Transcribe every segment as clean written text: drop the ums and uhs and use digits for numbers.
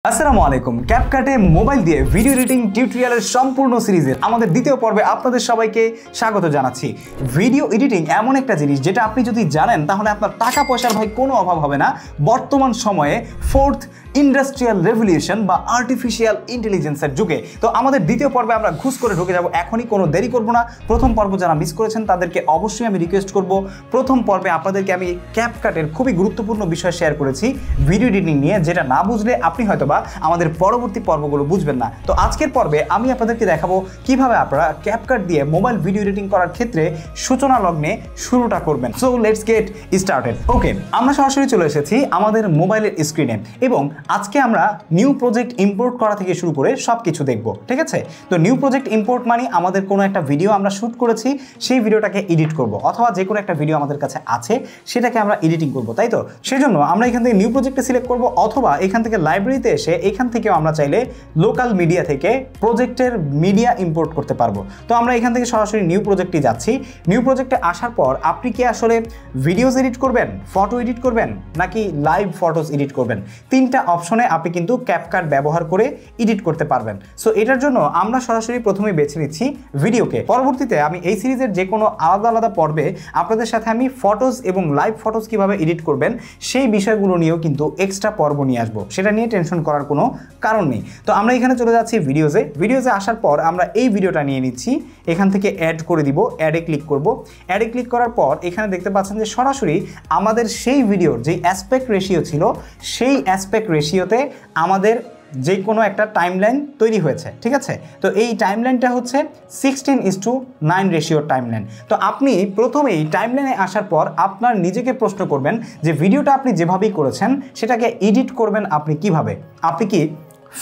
আসসালামু আলাইকুম। ক্যাপকাটে মোবাইল দিয়ে ভিডিও এডিটিং টিউটোরিয়ালের সম্পূর্ণ সিরিজের আমাদের দ্বিতীয় পর্বে আপনাদের সবাইকে স্বাগত জানাচ্ছি। ভিডিও এডিটিং এমন একটা জিনিস যেটা আপনি যদি জানেন তাহলে আপনার টাকা পয়সার ভাই কোনো অভাব হবে না। বর্তমান সময়ে ফোর্থ ইন্ডাস্ট্রিয়াল রেভলিউশন বা আর্টিফিশিয়াল ইন্টেলিজেন্সের যুগে। তো আমাদের দ্বিতীয় পর্বে আমরা ঘুষ করে ঢুকে যাব, এখনই কোনো দেরি করব না। প্রথম পর্ব যারা মিস করেছেন তাদেরকে অবশ্যই আমি রিকোয়েস্ট করব, প্রথম পর্বে আপনাদেরকে আমি ক্যাপকাটের খুবই গুরুত্বপূর্ণ বিষয় শেয়ার করেছি ভিডিও এডিটিং নিয়ে, যেটা না বুঝলে আপনি হয়তো বা আমাদের পরবর্তী পর্বগুলো বুঝবেন না। তো আজকের পর্বে আমি আপনাদেরকে দেখাবো কিভাবে আপনারা ক্যাপকাট দিয়ে মোবাইল ভিডিও এডিটিং করার ক্ষেত্রে সূচনা লগ্নে শুরুটা করবেন। So let's get started. Okay, আমরা সরাসরি চলে এসেছি আমাদের মোবাইলের স্ক্রিনে এবং আজকে আমরা নিউ প্রজেক্ট ইম্পোর্ট করা থেকে শুরু করে সব কিছু দেখব, ঠিক আছে? তো নিউ প্রজেক্ট ইম্পোর্ট মানে আমাদের কোনো একটা ভিডিও আমরা শ্যুট করেছি, সেই ভিডিওটাকে এডিট করব, অথবা যে কোনো একটা ভিডিও আমাদের কাছে আছে সেটাকে আমরা এডিটিং করব, তাই তো? সেজন্য আমরা এখান থেকে নিউ প্রজেক্টে সিলেক্ট করব, অথবা এখান থেকে লাইব্রেরিতে এসে এখান থেকেও আমরা চাইলে লোকাল মিডিয়া থেকে প্রজেক্টের মিডিয়া ইম্পোর্ট করতে পারবো। তো আমরা এখান থেকে সরাসরি নিউ প্রজেক্টে যাচ্ছি। নিউ প্রজেক্টে আসার পর আপনি কি আসলে ভিডিওস এডিট করবেন, ফটো এডিট করবেন, নাকি লাইভ ফটোস এডিট করবেন? তিনটা অপশনে আপনি কিন্তু ক্যাপকাট ব্যবহার করে এডিট করতে পারবেন। সো এটার জন্য আমরা সরাসরি প্রথমে বেছে নিচ্ছি ভিডিওকে। পরবর্তীতে আমি এই সিরিজের যে কোনো আলাদা আলাদা পর্বে আপনাদের সাথে আমি ফটোস এবং লাইভ ফটোস কিভাবে এডিট করবেন সেই বিষয়গুলো নিয়েও কিন্তু এক্সট্রা পর্ব নিয়ে আসবো, সেটা নিয়ে টেনশন করার কোনো কারণ নেই। তো আমরা এখানে চলে যাচ্ছি ভিডিওজে আসার পর আমরা এই ভিডিওটা নিয়ে নিচ্ছি, এখান থেকে অ্যাড করে দিব, অ্যাডে ক্লিক করব। অ্যাডে ক্লিক করার পর এখানে দেখতে পাচ্ছেন যে সরাসরি আমাদের সেই ভিডিওর যে অ্যাসপেক্ট রেশিও ছিল সেই অ্যাসপেক্ট রেশিওতে আমাদের যে কোনো একটা টাইমলাইন তৈরি হয়েছে, ঠিক আছে? তো এই টাইমলাইনটা হচ্ছে 16:9 রেশিওর টাইমলাইন। তো আপনি প্রথমেই টাইমলাইনে আসার পর আপনার নিজেকে প্রশ্ন করবেন যে ভিডিওটা আপনি যেভাবেই করেছেন সেটাকে এডিট করবেন আপনি কিভাবে? আপনি কি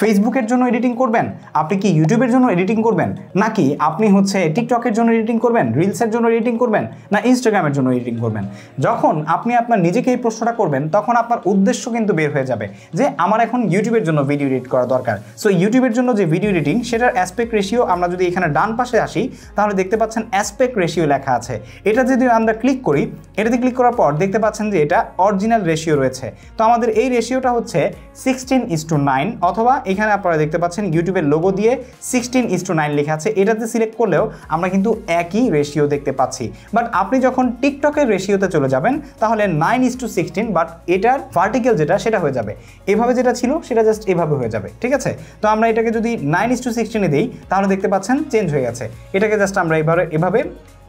ফেসবুকের জন্য এডিটিং করবেন, আপনি কি ইউটিউবের জন্য এডিটিং করবেন, নাকি আপনি হচ্ছে টিকটকের জন্য এডিটিং করবেন, রিলসের জন্য এডিটিং করবেন, না ইনস্টাগ্রামের জন্য এডিটিং করবেন? যখন আপনি আপনার নিজেকে এই প্রশ্নটা করবেন তখন আপনার উদ্দেশ্য কিন্তু বের হয়ে যাবে যে আমার এখন ইউটিউবের জন্য ভিডিও এডিট করা দরকার। সো ইউটিউবের জন্য যে ভিডিও এডিটিং সেটার অ্যাসপেক্ট রেশিও, আমরা যদি এখানে ডান পাশে আসি তাহলে দেখতে পাচ্ছেন অ্যাসপেক্ট রেশিও লেখা আছে। এটা যদি আমরা ক্লিক করি, এটাতে ক্লিক করার পর দেখতে পাচ্ছেন যে এটা অরিজিনাল রেশিও রয়েছে। তো আমাদের এই রেশিওটা হচ্ছে 16:9, অথবা এখানে আপনারা দেখতে পাচ্ছেন ইউটিউবের লোগো দিয়ে 16:9 লেখা আছে। এটাতে সিলেক্ট করলেও আমরা কিন্তু একই রেশিও দেখতে পাচ্ছি। বাট আপনি যখন টিকটকের রেশিওতে চলে যাবেন তাহলে 9:16, বাট এটার ভার্টিক্যাল যেটা সেটা হয়ে যাবে এভাবে, যেটা ছিল সেটা জাস্ট এভাবে হয়ে যাবে, ঠিক আছে? তো আমরা এটাকে যদি 9:16 দিই তাহলে দেখতে পাচ্ছেন চেঞ্জ হয়ে গেছে। এটাকে জাস্ট আমরা এভাবে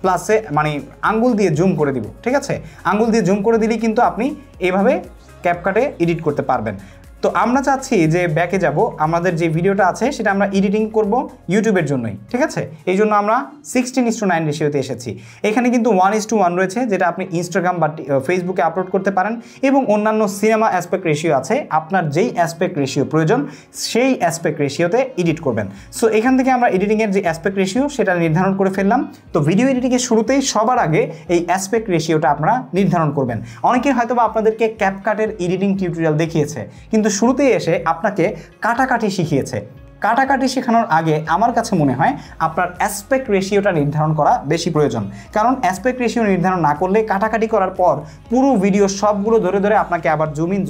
প্লাসে মানে আঙ্গুল দিয়ে জুম করে দিব, ঠিক আছে? আঙ্গুল দিয়ে জুম করে দিলেই কিন্তু আপনি এইভাবে ক্যাপকাটে এডিট করতে পারবেন। তো আমরা চাচ্ছি যে ব্যাকে যাব, আমাদের যে ভিডিওটা আছে সেটা আমরা এডিটিং করব ইউটিউবের জন্যই, ঠিক আছে? এই জন্য আমরা 16:9 রেশিওতে এসেছি। এখানে কিন্তু 1:1 রয়েছে, যেটা আপনি ইনস্টাগ্রাম বা ফেসবুকে আপলোড করতে পারেন, এবং অন্যান্য সিনেমা অ্যাসপেক্ট রেশিও আছে। আপনার যেই অ্যাসপেক্ট রেশিও প্রয়োজন সেই অ্যাসপেক্ট রেশিওতে এডিট করবেন। সো এখান থেকে আমরা এডিটিংয়ের যে অ্যাসপেক্ট রেশিও সেটা নির্ধারণ করে ফেললাম। তো ভিডিও এডিটিংয়ের শুরুতেই সবার আগে এই অ্যাসপেক্ট রেশিওটা আপনারা নির্ধারণ করবেন। অনেকে হয়তো বা আপনাদেরকে ক্যাপকাটের এডিটিং টিউটোরিয়াল দেখিয়েছে, কিন্তু শুরুতেই এসে আপনাকে কাটাকাটি শিখিয়েছে। কাটাকাটি শেখানোর আগে আমার কাছে মনে হয় আপনার অ্যাসপেক্ট রেশিওটা নির্ধারণ করা বেশি প্রয়োজন। কারণ অ্যাসপেক্ট রেশিও নির্ধারণ না করলে কাটাকাটি করার পর পুরো ভিডিও সবগুলো ধরে ধরে আপনাকে আবার জুম ইন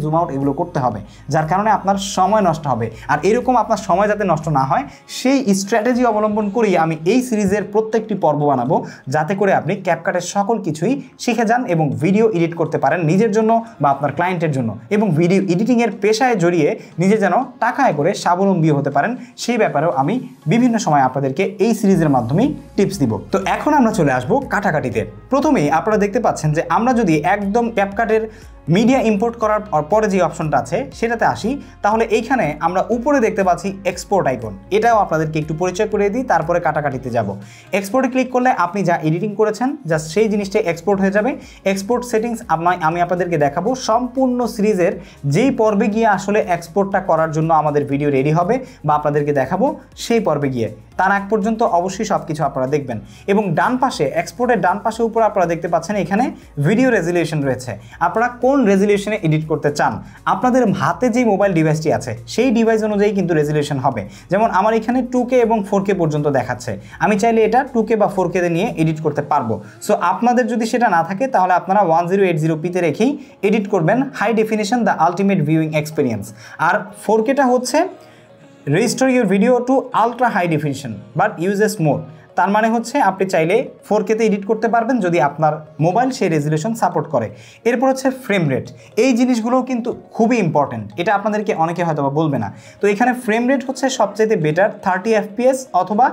জুম আউট এগুলো করতে হবে, যার কারণে আপনার সময় নষ্ট হবে। আর এরকম আপনার সময় যাতে নষ্ট না হয় সেই স্ট্র্যাটেজি অবলম্বন করেই আমি এই সিরিজের প্রত্যেকটি পর্ব বানাবো, যাতে করে আপনি ক্যাপকাটের সকল কিছুই শিখে যান এবং ভিডিও এডিট করতে পারেন নিজের জন্য বা আপনার ক্লায়েন্টের জন্য, এবং ভিডিও এডিটিংয়ের পেশায় জড়িয়ে নিজে যেন টাকা আয় করে স্বাবলম্বী হতে পারেন সেই ব্যাপারেও আমি বিভিন্ন সময় আপনাদেরকে এই সিরিজের মাধ্যমেই টিপস দিব। তো এখন আমরা চলে আসব কাটাকাটিতে। প্রথমেই আপনারা দেখতে পাচ্ছেন যে আমরা যদি একদম ক্যাপকাটের মিডিয়া ইম্পোর্ট করার পরে যে অপশনটা আছে সেটাতে আসি, তাহলে এইখানে আমরা উপরে দেখতে পাচ্ছি এক্সপোর্ট আইকন। এটাও আপনাদেরকে একটু পরিচয় করে দিই, তারপরে কাটাকাটিতে যাব। এক্সপোর্টে ক্লিক করলে আপনি যা এডিটিং করেছেন জাস্ট সেই জিনিসটাই এক্সপোর্ট হয়ে যাবে। এক্সপোর্ট সেটিংস আমি আপনাদেরকে দেখাবো সম্পূর্ণ সিরিজের যেই পর্বে গিয়ে আসলে এক্সপোর্টটা করার জন্য আমাদের ভিডিও রেডি হবে বা আপনাদেরকে দেখাবো সেই পর্বে গিয়ে। তার আগ পর্যন্ত অবশ্যই সব কিছু আপনারা দেখবেন। এবং ডান পাশে এক্সপোর্টের ডান পাশে উপরে আপনারা দেখতে পাচ্ছেন এখানে ভিডিও রেজুলেশন রয়েছে। আপনারা কোন কোন রেজলিউশনে এডিট করতে চান। আপনাদের হাতে যে মোবাইল ডিভাইসটি আছে সেই ডিভাইস অনুযায়ী কিন্তু রেজলিউশন হবে। যেমন আমার এখানে 2K এবং 4K পর্যন্ত দেখাচ্ছে, আমি চাইলে এটা 2K বা 4K তে নিয়ে এডিট করতে পারবো। সো আপনাদের যদি সেটা না থাকে তাহলে আপনারা 1080p তে রেখেই এডিট করবেন, high definition the ultimate viewing experience. আর 4Kটা হচ্ছে register your video to ultra high definition but uses more. তার মানে হচ্ছে আপনি চাইলে 4K তে এডিট করতে পারবেন যদি আপনার মোবাইল সেই রেজলিউশন সাপোর্ট করে। এরপর হচ্ছে ফ্রেম রেট, এই জিনিসগুলোও কিন্তু খুবই ইম্পর্টেন্ট, এটা আপনাদেরকে অনেকে হয়তো বলবে না। তো এখানে ফ্রেম রেট হচ্ছে সবচাইতে বেটার 30 FPS অথবা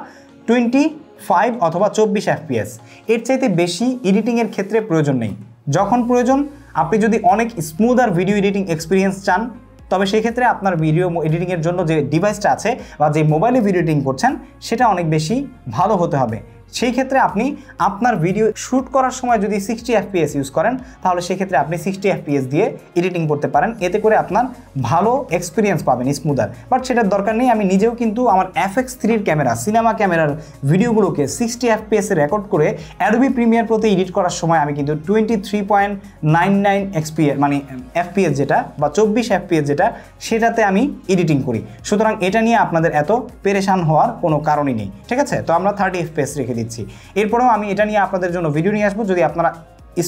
25 অথবা 24 FPS। এর চাইতে বেশি এডিটিংয়ের ক্ষেত্রে প্রয়োজন নেই। যখন প্রয়োজন, আপনি যদি অনেক স্মুথ আর ভিডিও এডিটিং এক্সপিরিয়েন্স চান তবে সেই ক্ষেত্রে আপনার ভিডিও এডিটিংয়ের জন্য যে ডিভাইসটা আছে বা যে মোবাইলে ভিডিও এডিটিং করছেন সেটা অনেক বেশি ভালো হতে হবে। সেই ক্ষেত্রে আপনি আপনার ভিডিও শ্যুট করার সময় যদি 60 FPS ইউজ করেন তাহলে সেক্ষেত্রে আপনি 60 FPS দিয়ে এডিটিং করতে পারেন, এতে করে আপনার ভালো এক্সপিরিয়েন্স পাবেন, স্মুদার। বাট সেটার দরকার নেই। আমি নিজেও কিন্তু আমার FX3 ক্যামেরা, সিনেমা ক্যামেরার ভিডিওগুলোকে 60 FPS এ রেকর্ড করে অ্যাডোবি প্রিমিয়ার প্রোতে এডিট করার সময় আমি কিন্তু 23.99 মানে FPS যেটা বা 24 FPS যেটা, সেটাতে আমি এডিটিং করি। সুতরাং এটা নিয়ে আপনাদের এত পেরেশান হওয়ার কোনো কারণই নেই, ঠিক আছে? তো আমরা 30 FPS রেখে দিচ্ছি। এরপরেও আমি এটা নিয়ে আপনাদের জন্য ভিডিও নিয়ে আসবো যদি আপনারা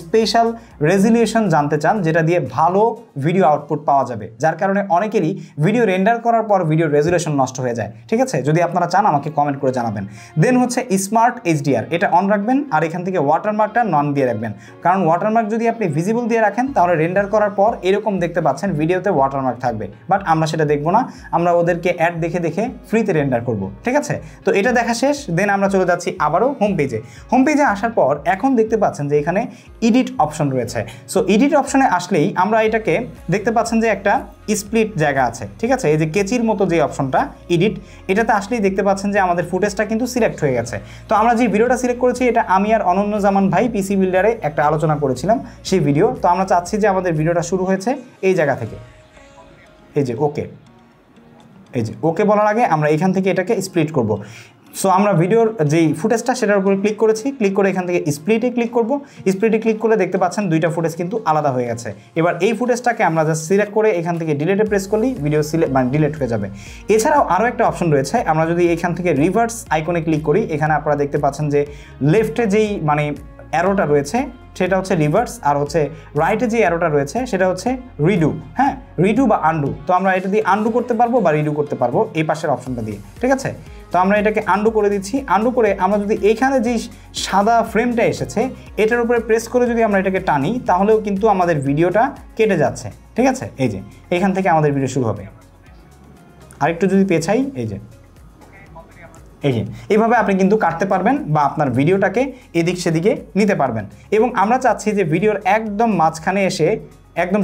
স্পেশাল রেজলিউশন জানতে চান, যেটা দিয়ে ভালো ভিডিও আউটপুট পাওয়া যাবে, যার কারণে অনেকেরই ভিডিও রেন্ডার করার পর ভিডিও রেজলিউশন নষ্ট হয়ে যায়, ঠিক আছে? যদি আপনারা চান আমাকে কমেন্ট করে জানাবেন। দেন হচ্ছে স্মার্ট HDR, এটা অন রাখবেন আর এখান থেকে ওয়াটারমার্কটা নন দিয়ে রাখবেন, কারণ ওয়াটারমার্ক যদি আপনি ভিজিবল দিয়ে রাখেন তাহলে রেন্ডার করার পর এরকম দেখতে পাচ্ছেন ভিডিওতে ওয়াটারমার্ক থাকবে, বাট আমরা সেটা দেখবো না, আমরা ওদেরকে অ্যাড দেখে দেখে ফ্রিতে রেন্ডার করব, ঠিক আছে? তো এটা দেখা শেষ। দেন আমরা চলে যাচ্ছি আবারও হোম পেজে। হোম পেজে আসার পর এখন দেখতে পাচ্ছেন যে এখানে এডিট অপশন রয়েছে। সো এডিট অপশনে আসলেই আমরা এটাকে দেখতে পাচ্ছেন যে একটা স্প্লিট জায়গা আছে, ঠিক আছে? এই যে কেচির মতো যে অপশনটা এডিট, এটাতে আসলেই দেখতে পাচ্ছেন যে আমাদের ফুটেজটা কিন্তু সিলেক্ট হয়ে গেছে। তো আমরা যে ভিডিওটা সিলেক্ট করেছি এটা আমি আর অনন্যজামান ভাই পিসি বিল্ডারে একটা আলোচনা করেছিলাম সেই ভিডিও। তো আমরা চাচ্ছি যে আমাদের ভিডিওটা শুরু হয়েছে এই জায়গা থেকে, এই যে ওকে, এই যে ওকে বলার আগে আমরা এখান থেকে এটাকে স্প্লিট করব। সো আমরা ভিডিওর যেই ফুটেজটা সেটার উপরে ক্লিক করেছি, ক্লিক করে এখান থেকে স্প্লিটে ক্লিক করব। স্প্লিটে ক্লিক করলে দেখতে পাচ্ছেন দুইটা ফুটেজ কিন্তু আলাদা হয়ে গেছে। এবার এই ফুটেজটাকে আমরা জাস্ট সিলেক্ট করে এখান থেকে ডিলিটে প্রেস করলেই ভিডিও ডিলিট হয়ে যাবে। এছাড়াও আরও একটা অপশন রয়েছে, আমরা যদি এখান থেকে রিভার্স আইকনে ক্লিক করি, এখানে আপনারা দেখতে পাচ্ছেন যে লেফটে যেই অ্যারোটা রয়েছে সেটা হচ্ছে রিভার্স, আর হচ্ছে রাইটে যে অ্যারোটা রয়েছে সেটা হচ্ছে রিডু। হ্যাঁ, রিডু বা আন্ডু। তো আমরা এটা দিয়ে আন্ডু করতে পারবো বা রিডু করতে পারবো এই পাশের অপশনটা দিয়ে, ঠিক আছে? তো আমরা এটাকে আন্ডু করে দিচ্ছি। আন্ডু করে আমরা যদি এইখানে যেই সাদা ফ্রেমটা এসেছে এটার উপরে প্রেস করে যদি আমরা এটাকে টানি তাহলেও কিন্তু আমাদের ভিডিওটা কেটে যাচ্ছে, ঠিক আছে? এই যে এখান থেকে আমাদের ভিডিও শুরু হবে। আরেকটু যদি পেছাই, এই যে এইভাবে আপনি কিন্তু কাটতে পারবেন বা আপনার ভিডিওটাকে এদিক সেদিকে নিতে পারবেন। এবং আমরা চাচ্ছি যে ভিডিওর একদম মাঝখানে এসে একদম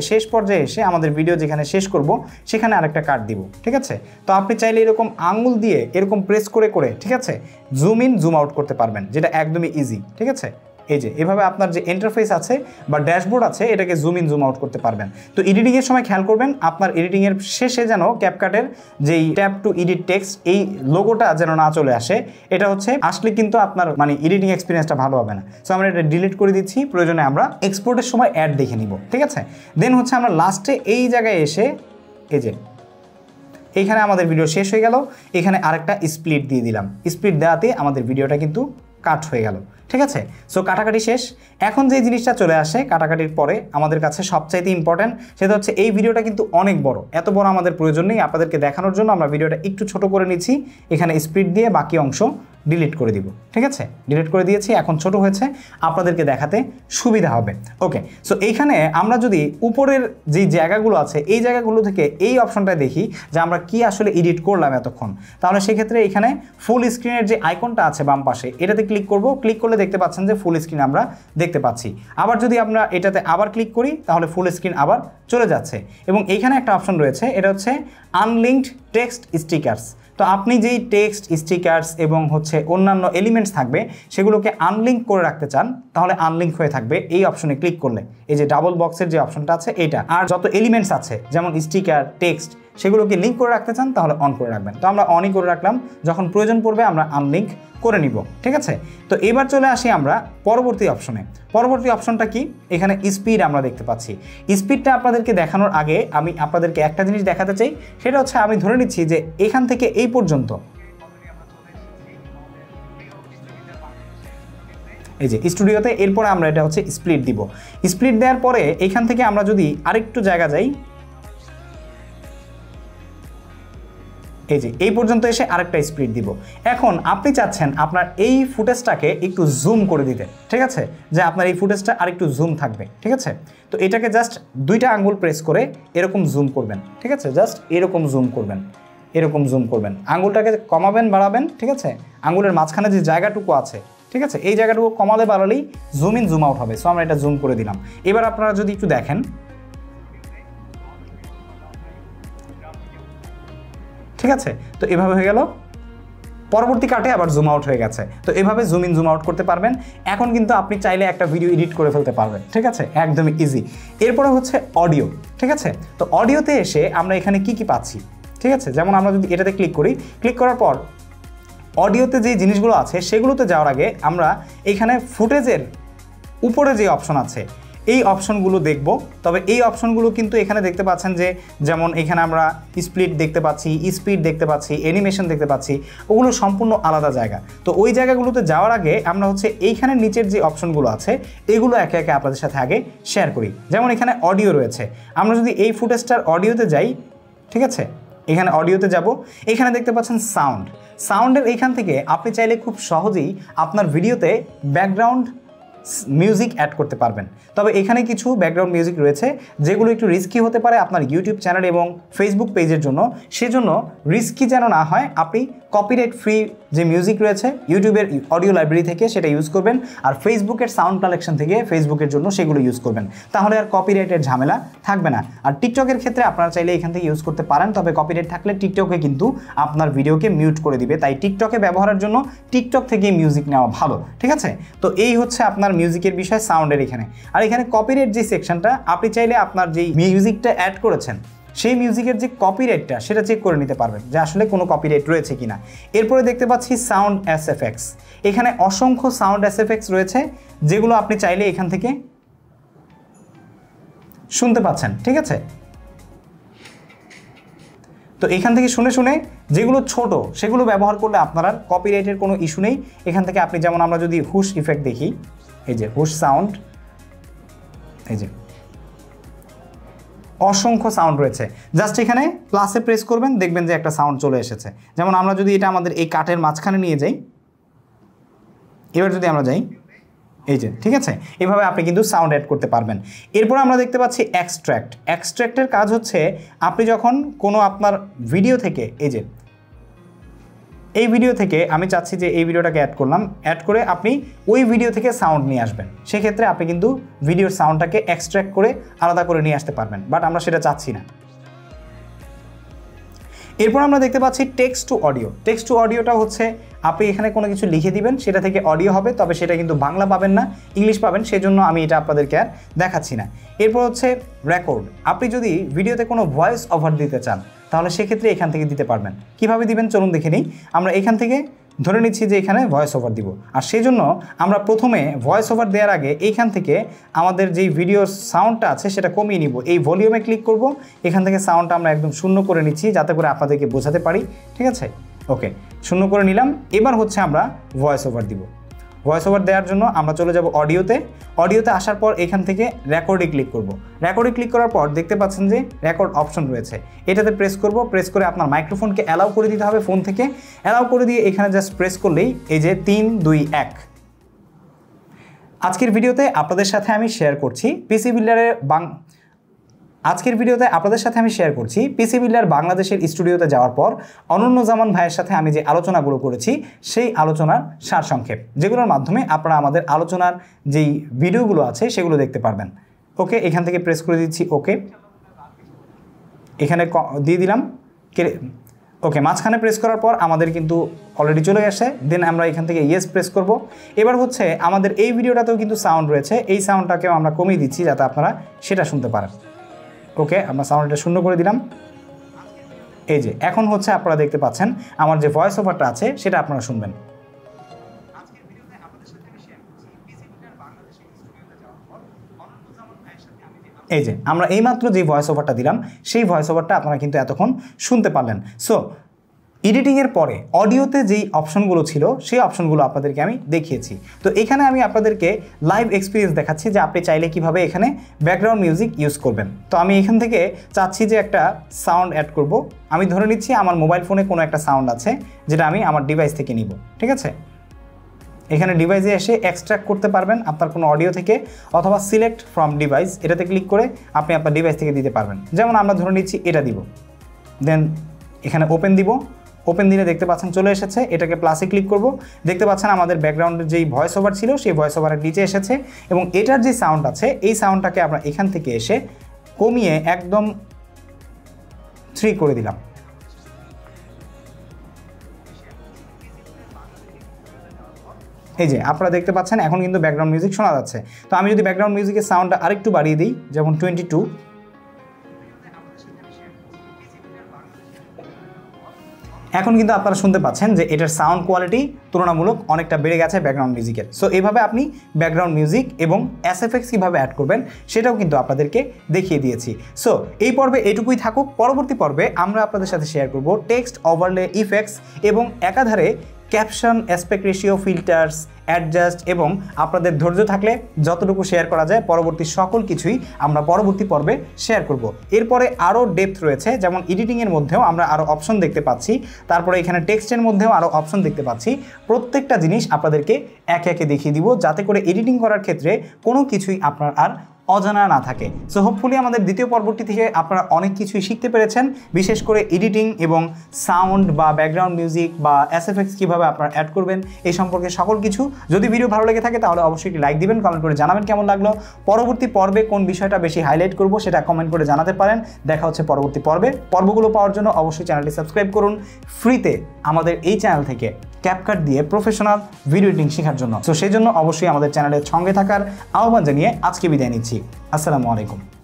শেষ পর্যায়ে এসে আমাদের ভিডিও যেখানে শেষ করব সেখানে আরেকটা কাট দিব, ঠিক আছে? তো আপনি চাইলে এরকম আঙুল দিয়ে এরকম প্রেস করে করে, ঠিক আছে, জুম ইন জুম আউট করতে পারবেন, যেটা একদমই ইজি, ঠিক আছে? এই যে এভাবে আপনার যে ইন্টারফেস আছে বা ড্যাশবোর্ড আছে এটাকে জুম ইন জুম আউট করতে পারবেন। তো এডিটিংয়ের সময় খেয়াল করবেন আপনার এডিটিংয়ের শেষে যেন ক্যাপকাটের যেই ট্যাপ টু এডিট টেক্সট এই লোগোটা যেন না চলে আসে। এটা হচ্ছে আসলে কিন্তু আপনার এডিটিং এক্সপিরিয়েন্সটা ভালো হবে না। সো আমরা এটা ডিলিট করে দিচ্ছি, প্রয়োজনে আমরা এক্সপোর্টের সময় অ্যাড দেখে নিব, ঠিক আছে? দেন হচ্ছে আমরা লাস্টে এই জায়গায় এসে এই যে এইখানে আমাদের ভিডিও শেষ হয়ে গেল, এখানে আরেকটা স্প্লিট দিয়ে দিলাম। স্প্লিট দেওয়াতে আমাদের ভিডিওটা কিন্তু কাট হয়ে গেল, ঠিক আছে? সো কাটাকাটি শেষ। এখন যে জিনিসটা চলে আসে কাটাকাটির পরে আমাদের কাছে সবচাইতে ইম্পর্টেন্ট, সেটা হচ্ছে এই ভিডিওটা কিন্তু অনেক বড়, এত বড় আমাদের প্রয়োজন নেই। আপনাদেরকে দেখানোর জন্য আমরা ভিডিওটা একটু ছোট করে নিচ্ছি, এখানে স্প্লিট দিয়ে বাকি অংশ ডিলিট করে দিব, ঠিক আছে? ডিলিট করে দিয়েছি, এখন ছোট হয়েছে, আপনাদেরকে দেখাতে সুবিধা হবে। ওকে, সো এইখানে আমরা যদি উপরের যেই জায়গাগুলো আছে এই জায়গাগুলো থেকে এই অপশনটায় দেখি যে আমরা কি আসলে এডিট করলাম এতক্ষণ, তাহলে সেক্ষেত্রে এখানে ফুল স্ক্রিনের যে আইকনটা আছে বাম পাশে এটাতে ক্লিক করব। ক্লিক করলে দেখতে পাচ্ছেন যে ফুল স্ক্রিন আমরা দেখতে পাচ্ছি। আবার যদি আমরা এটাতে আবার ক্লিক করি তাহলে ফুল স্ক্রিন আবার চলে যাচ্ছে। এবং এইখানে একটা অপশন রয়েছে, এটা হচ্ছে আনলিঙ্কড টেক্সট স্টিকার্স। তো আপনি যেই টেক্সট স্টিকার্স এবং হচ্ছে অন্যান্য এলিমেন্টস থাকবে সেগুলোকে আনলিঙ্ক করে রাখতে চান তাহলে আনলিঙ্ক হয়ে থাকবে এই অপশনে ক্লিক করলে। এই যে ডাবল বক্সের যে অপশনটা আছে এটা, আর যত এলিমেন্টস আছে যেমন স্টিকার, টেক্সট, সেগুলোকে লিঙ্ক করে রাখতে চান তাহলে অন করে রাখবেন। তো আমরা অনই করে রাখলাম, যখন প্রয়োজন পড়বে আমরা আনলিঙ্ক করে নিব। ঠিক আছে, তো এবার চলে আসি আমরা পরবর্তী অপশনে। পরবর্তী অপশনটা কি? এখানে স্পিড আমরা দেখতে পাচ্ছি। স্পিডটা আপনাদেরকে দেখানোর আগে আমি আপনাদেরকে একটা জিনিস দেখাতে চাই, সেটা হচ্ছে আমি ধরে নিচ্ছি যে এখান থেকে এই পর্যন্ত এই যে স্টুডিওতে, এরপরে আমরা এটা হচ্ছে স্প্লিট দিব। স্প্লিট দেওয়ার পরে এখান থেকে আমরা যদি আরেকটু জায়গা যাই, এই যে এই পর্যন্ত এসে আরেকটা স্প্লিট দিব। এখন আপনি চাচ্ছেন আপনার এই ফুটেজটাকে একটু জুম করে দিতে, ঠিক আছে, যে আপনার এই ফুটেজটা আরেকটু জুম থাকবে। ঠিক আছে, তো এটাকে জাস্ট দুইটা আঙ্গুল প্রেস করে এরকম জুম করবেন। ঠিক আছে, জাস্ট এরকম জুম করবেন, এরকম জুম করবেন, আঙ্গুলটাকে কমাবেন বাড়াবেন। ঠিক আছে, আঙ্গুলের মাঝখানে যে জায়গাটুকু আছে, ঠিক আছে, এই জায়গাটুকু কমালে বাড়ালেই জুম ইন জুম আউট হবে। সো আমরা এটা জুম করে দিলাম। এবার আপনারা যদি একটু দেখেন, ঠিক আছে, তো এভাবে হয়ে গেল। পরবর্তী কাটে আবার জুম আউট হয়ে গেছে। তো এভাবে জুম ইন জুম আউট করতে পারবেন। এখন কিন্তু আপনি চাইলে একটা ভিডিও এডিট করে ফেলতে পারবেন। ঠিক আছে, একদমই ইজি। এরপরে হচ্ছে অডিও। ঠিক আছে, তো অডিওতে এসে আমরা এখানে কি কি পাচ্ছি, ঠিক আছে, যেমন আমরা যদি এটাতে ক্লিক করি, ক্লিক করার পর অডিওতে যে জিনিসগুলো আছে সেগুলোতে যাওয়ার আগে আমরা এখানে ফুটেজের উপরে যে অপশন আছে এই অপশনগুলো দেখব। তবে এই অপশনগুলো কিন্তু এখানে দেখতে পাচ্ছেন যে যেমন এখানে আমরা স্প্লিট দেখতে পাচ্ছি, স্পিড দেখতে পাচ্ছি, অ্যানিমেশন দেখতে পাচ্ছি, ওগুলো সম্পূর্ণ আলাদা জায়গা। তো ওই জায়গাগুলোতে যাওয়ার আগে আমরা হচ্ছে এইখানে নিচের যে অপশনগুলো আছে এগুলো একে একে আপনাদের সাথে আগে শেয়ার করি। যেমন এখানে অডিও রয়েছে, আমরা যদি এই ফুটেজটার অডিওতে যাই, ঠিক আছে, এখানে অডিওতে যাব, এখানে দেখতে পাচ্ছেন সাউন্ড। সাউন্ডের এইখান থেকে আপনি চাইলে খুব সহজেই আপনার ভিডিওতে ব্যাকগ্রাউন্ড মিউজিক অ্যাড করতে পারবেন। তবে এখানে কিছু ব্যাকগ্রাউন্ড মিউজিক রয়েছে যেগুলো একটু রিস্কি হতে পারে আপনার ইউটিউব চ্যানেল এবং ফেসবুক পেজের জন্য। সেজন্য রিস্কি যেন না হয়, আপনি কপিরাইট ফ্রি যে মিউজিক রয়েছে ইউটিউবের অডিও লাইব্রেরি থেকে সেটা ইউজ করবেন, আর ফেসবুকের সাউন্ড কালেকশন থেকে ফেসবুকের জন্য সেগুলো ইউজ করবেন। তাহলে আর কপিরাইটের ঝামেলা থাকবে না। আর টিকটকের ক্ষেত্রে আপনারা চাইলে এখান থেকে ইউজ করতে পারেন, তবে কপিরাইট থাকলে টিকটকে কিন্তু আপনার ভিডিওকে মিউট করে দিবে। তাই টিকটকে ব্যবহারের জন্য টিকটক থেকে মিউজিক নেওয়া ভালো। ঠিক আছে, তো এই হচ্ছে আপনার মিউজিকের বিষয় সাউন্ডের এখানে। আর এখানে কপিরাইট যে সেকশনটা, আপনি চাইলে আপনার যেই মিউজিকটা অ্যাড করেছেন সেই মিউজিকের যে কপিরাইটটা সেটা চেক করে নিতে পারবেন যে আসলে কোনো কপিরাইট রয়েছে কিনা। এরপরে দেখতে পাচ্ছি সাউন্ড এসএফএক্স। এখানে অসংখ্য সাউন্ড এসএফএক্স রয়েছে যেগুলো আপনি চাইলে এখান থেকে শুনতে পাচ্ছেন। ঠিক আছে, তো এখান থেকে শুনে শুনে যেগুলো ছোট সেগুলো ব্যবহার করলে আপনার আর কপিরাইটের কোনো ইস্যু নেই। এখান থেকে আপনি যেমন আমরা যদি হুশ ইফেক্ট দেখি, এই যে হুশ সাউন্ড, এই যে অসংখ্য সাউন্ড রয়েছে, জাস্ট এখানে প্লাসে প্রেস করবেন, দেখবেন যে একটা সাউন্ড চলে এসেছে। যেমন আমরা যদি এটা আমাদের এই কাঠের মাঝখানে নিয়ে যাই, এবার যদি আমরা যাই, এই যে, ঠিক আছে, এভাবে আপনি কিন্তু সাউন্ড অ্যাড করতে পারবেন। এরপর আমরা দেখতে পাচ্ছি এক্সট্র্যাক্ট। এক্সট্র্যাক্টের কাজ হচ্ছে আপনি যখন কোনো আপনার ভিডিও থেকে, এই যে এই ভিডিও থেকে আমি চাচ্ছি যে এই ভিডিওটাকে অ্যাড করলাম, অ্যাড করে আপনি ওই ভিডিও থেকে সাউন্ড নিয়ে আসবেন। সেক্ষেত্রে আপনি কিন্তু ভিডিওর সাউন্ডটাকে এক্সট্র্যাক্ট করে আলাদা করে নিয়ে আসতে পারবেন, বাট আমরা সেটা চাচ্ছি না। এরপর আমরা দেখতে পাচ্ছি text to audio. Text to অডিওটা হচ্ছে আপনি এখানে কোনো কিছু লিখে দিবেন, সেটা থেকে অডিও হবে, তবে সেটা কিন্তু বাংলা পাবেন না, ইংলিশ পাবেন, সেজন্য আমি এটা আপনাদেরকে আর দেখাচ্ছি না। এরপর হচ্ছে রেকর্ড। আপনি যদি ভিডিওতে কোনো ভয়েস ওভার দিতে চান তাহলে সেক্ষেত্রে এখান থেকে দিতে পারবেন। কিভাবে দিবেন চলুন দেখে নিই। আমরা এখান থেকে ধরে নিচ্ছি যে এখানে ভয়েস ওভার দিব, আর সেই জন্য আমরা প্রথমে ভয়েস ওভার দেওয়ার আগে এইখান থেকে আমাদের যেই ভিডিওর সাউন্ডটা আছে সেটা কমিয়ে নিব। এই ভলিউমে ক্লিক করব, এখান থেকে সাউন্ডটা আমরা একদম শূন্য করে নিচ্ছি যাতে করে আপনাদেরকে বোঝাতে পারি। ঠিক আছে, ওকে, শূন্য করে নিলাম। এবার হচ্ছে আমরা ভয়েস ওভার দিব। ভয়েস ওভার দেওয়ার জন্য আমরা চলে যাব অডিওতে। অডিওতে আসার পর এখান থেকে রেকর্ডে ক্লিক করব। রেকর্ডে ক্লিক করার পর দেখতে পাচ্ছেন যে রেকর্ড অপশন রয়েছে, এটাতে প্রেস করব। প্রেস করে আপনার মাইক্রোফোনকে অ্যালাউ করে দিতে হবে ফোন থেকে। অ্যালাউ করে দিয়ে এখানে জাস্ট প্রেস করলেই এই যে 3, 2, 1। আজকের ভিডিওতে আপনাদের সাথে আমি শেয়ার করছি পিসি বিল্ডারের পিসি বিল্ডার বাংলাদেশের স্টুডিওতে যাওয়ার পর অনন্য জামান ভাইয়ের সাথে আমি যে আলোচনাগুলো করেছি সেই আলোচনার সারসংক্ষেপ, যেগুলোর মাধ্যমে আপনারা আমাদের আলোচনার যেই ভিডিওগুলো আছে সেগুলো দেখতে পারবেন। ওকে, এখান থেকে প্রেস করে দিচ্ছি, ওকে, এখানে দিয়ে দিলাম। ওকে, মাঝখানে প্রেস করার পর আমাদের কিন্তু অলরেডি চলে গেছে। দেন আমরা এখান থেকে ইয়েস প্রেস করব। এবার হচ্ছে আমাদের এই ভিডিওটাতেও কিন্তু সাউন্ড রয়েছে, এই সাউন্ডটাকেও আমরা কমিয়ে দিচ্ছি যাতে আপনারা সেটা শুনতে পারেন। ওকে, আমরা সাউন্ডটা শূন্য করে দিলাম। এই যে এখন হচ্ছে আপনারা দেখতে পাচ্ছেন আমার যে ভয়েস ওভারটা আছে সেটা আপনারা শুনবেন। এই যে আমরা এইমাত্র যে ভয়েস ওভারটা দিলাম সেই ভয়েস ওভারটা আপনারা কিন্তু এতক্ষণ শুনতে পারলেন। সো এডিটিংয়ের পরে অডিওতে যেই অপশনগুলো ছিল সেই অপশনগুলো আপনাদেরকে আমি দেখিয়েছি। তো এখানে আমি আপনাদেরকে লাইভ এক্সপিরিয়েন্স দেখাচ্ছি যে আপনি চাইলে কিভাবে এখানে ব্যাকগ্রাউন্ড মিউজিক ইউজ করবেন। তো আমি এখান থেকে চাচ্ছি যে একটা সাউন্ড অ্যাড করব। আমি ধরে নিচ্ছি আমার মোবাইল ফোনে কোনো একটা সাউন্ড আছে যেটা আমি আমার ডিভাইস থেকে নিব, ঠিক আছে। এখানে ডিভাইসে এসে এক্সট্রাক্ট করতে পারবেন আপনার কোনো অডিও থেকে, অথবা সিলেক্ট ফ্রম ডিভাইস এটাতে ক্লিক করে আপনি আপনার ডিভাইস থেকে দিতে পারবেন। যেমন আমরা ধরে নিচ্ছি এটা দিব, দেন এখানে ওপেন দিব। ওপেন দিলে দেখতে পাচ্ছেন চলে এসেছে। এটাকে প্লাসে ক্লিক করব, দেখতে পাচ্ছেন আমাদের ব্যাকগ্রাউন্ডের যেই ভয়েস ওভার ছিল সেই ভয়েস ওভারের নিচে এসেছে, এবং এটার যে সাউন্ড আছে এই সাউন্ডটাকে আমরা এখান থেকে এসে কমিয়ে একদম 3 করে দিলাম। এই যে আপনারা দেখতে পাচ্ছেন এখন কিন্তু ব্যাকগ্রাউন্ড মিউজিক শোনা যাচ্ছে। তো আমি যদি ব্যাকগ্রাউন্ড মিউজিকের সাউন্ডটা আরেকটু বাড়িয়ে দিই, যেমন 22, এখন কিন্তু আপনারা শুনতে পাচ্ছেন যে এটার সাউন্ড কোয়ালিটি তুলনামূলক অনেকটা বেড়ে গেছে ব্যাকগ্রাউন্ড মিউজিকের। সো এইভাবে আপনি ব্যাকগ্রাউন্ড মিউজিক এবং এসএফএক্স কীভাবে অ্যাড করবেন সেটাও কিন্তু আপনাদেরকে দেখিয়ে দিয়েছি। সো এই পর্বে এটুকুই থাকুক। পরবর্তী পর্বে আমরা আপনাদের সাথে শেয়ার করব টেক্সট ওভারলে ইফেক্টস এবং একাধারে caption, aspect ratio, filters, adjust এবং আপনাদের ধৈর্য থাকলে যতটুকু শেয়ার করা যায় পরবর্তী সকল কিছুই আমরা পরবর্তী পর্বে শেয়ার করব। এরপরে আরও ডেপথ রয়েছে, যেমন এডিটিংয়ের মধ্যেও আমরা আরও অপশন দেখতে পাচ্ছি, তারপরে এখানে টেক্সটের মধ্যেও আরও অপশন দেখতে পাচ্ছি। প্রত্যেকটা জিনিস আপনাদেরকে একে একে দেখিয়ে দিব, যাতে করে এডিটিং করার ক্ষেত্রে কোনো কিছুই আপনার আর অজানা না থাকে। সো হোপফুলি আমাদের দ্বিতীয় পর্বটি থেকে আপনারা অনেক কিছুই শিখতে পেরেছেন, বিশেষ করে এডিটিং এবং সাউন্ড বা ব্যাকগ্রাউন্ড মিউজিক বা এসএফএক্স কীভাবে আপনারা অ্যাড করবেন এই সম্পর্কে সকল কিছু। যদি ভিডিও ভালো লেগে থাকে তাহলে অবশ্যই একটি লাইক দিবেন, কমেন্ট করে জানাবেন কেমন লাগলো। পরবর্তী পর্বে কোন বিষয়টা বেশি হাইলাইট করব সেটা কমেন্ট করে জানাতে পারেন। দেখা হচ্ছে পরবর্তী পর্বে। পর্বগুলো পাওয়ার জন্য অবশ্যই চ্যানেলটি সাবস্ক্রাইব করুন ফ্রিতে আমাদের এই চ্যানেল থেকে ক্যাপকাট দিয়ে প্রফেশনাল ভিডিও এডিটিং শেখার জন্য। সো সেই জন্য অবশ্যই আমাদের চ্যানেলের সঙ্গে থাকার আহ্বান জানিয়ে আজকে বিদায় নিচ্ছি। আসসালামু আলাইকুম।